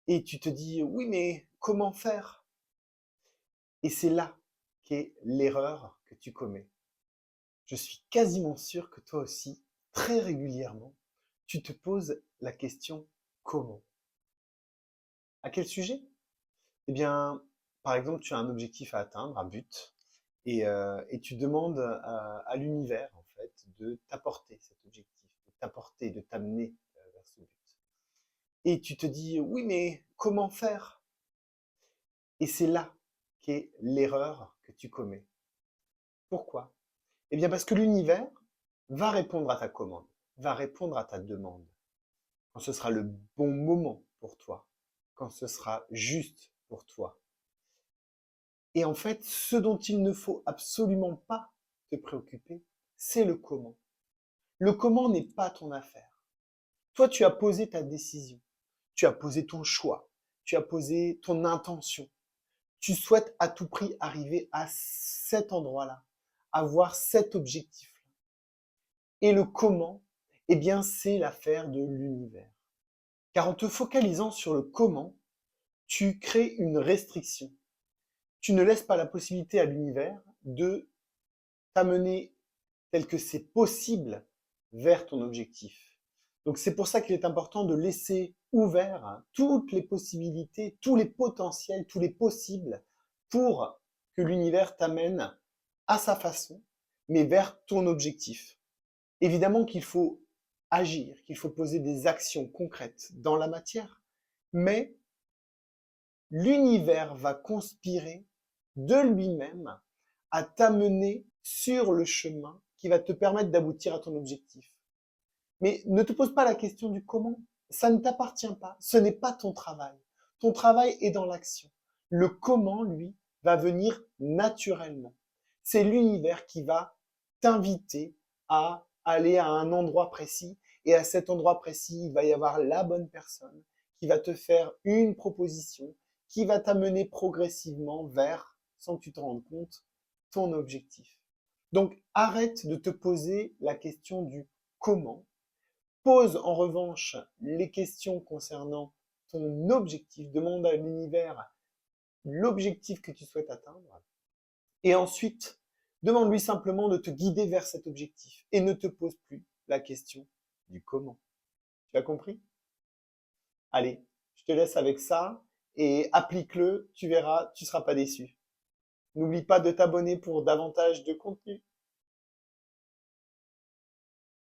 Et tu te dis, oui, mais comment faire? Et c'est là qu'est l'erreur que tu commets. Je suis quasiment sûr que toi aussi, très régulièrement, tu te poses la question comment? À quel sujet? Eh bien, par exemple, tu as un objectif à atteindre, un but, et tu demandes à l'univers, en fait, de t'apporter cet objectif, de t'apporter, de t'amener vers ce but. Et tu te dis, oui, mais comment faire? Et c'est là qu'est l'erreur que tu commets. Pourquoi? Eh bien, parce que l'univers va répondre à ta commande, va répondre à ta demande, quand ce sera le bon moment pour toi, quand ce sera juste pour toi. Et en fait, ce dont il ne faut absolument pas te préoccuper, c'est le comment. Le comment n'est pas ton affaire. Toi, tu as posé ta décision, tu as posé ton choix, tu as posé ton intention. Tu souhaites à tout prix arriver à cet endroit-là, avoir cet objectif-là. Et le comment, eh bien, c'est l'affaire de l'univers. Car en te focalisant sur le comment, tu crées une restriction. Tu ne laisses pas la possibilité à l'univers de t'amener tel que c'est possible vers ton objectif. Donc c'est pour ça qu'il est important de laisser ouvert toutes les possibilités, tous les potentiels, tous les possibles pour que l'univers t'amène à sa façon, mais vers ton objectif. Évidemment qu'il faut agir, qu'il faut poser des actions concrètes dans la matière, mais l'univers va conspirer de lui-même à t'amener sur le chemin qui va te permettre d'aboutir à ton objectif. Mais ne te pose pas la question du comment. Ça ne t'appartient pas. Ce n'est pas ton travail. Ton travail est dans l'action. Le comment, lui, va venir naturellement. C'est l'univers qui va t'inviter à aller à un endroit précis. Et à cet endroit précis, il va y avoir la bonne personne qui va te faire une proposition, qui va t'amener progressivement vers, sans que tu te rendes compte, ton objectif. Donc arrête de te poser la question du comment. Pose en revanche les questions concernant ton objectif. Demande à l'univers l'objectif que tu souhaites atteindre. Et ensuite, demande-lui simplement de te guider vers cet objectif. Et ne te pose plus la question du comment. Tu as compris? Allez, je te laisse avec ça et applique-le, tu verras, tu ne seras pas déçu. N'oublie pas de t'abonner pour davantage de contenu.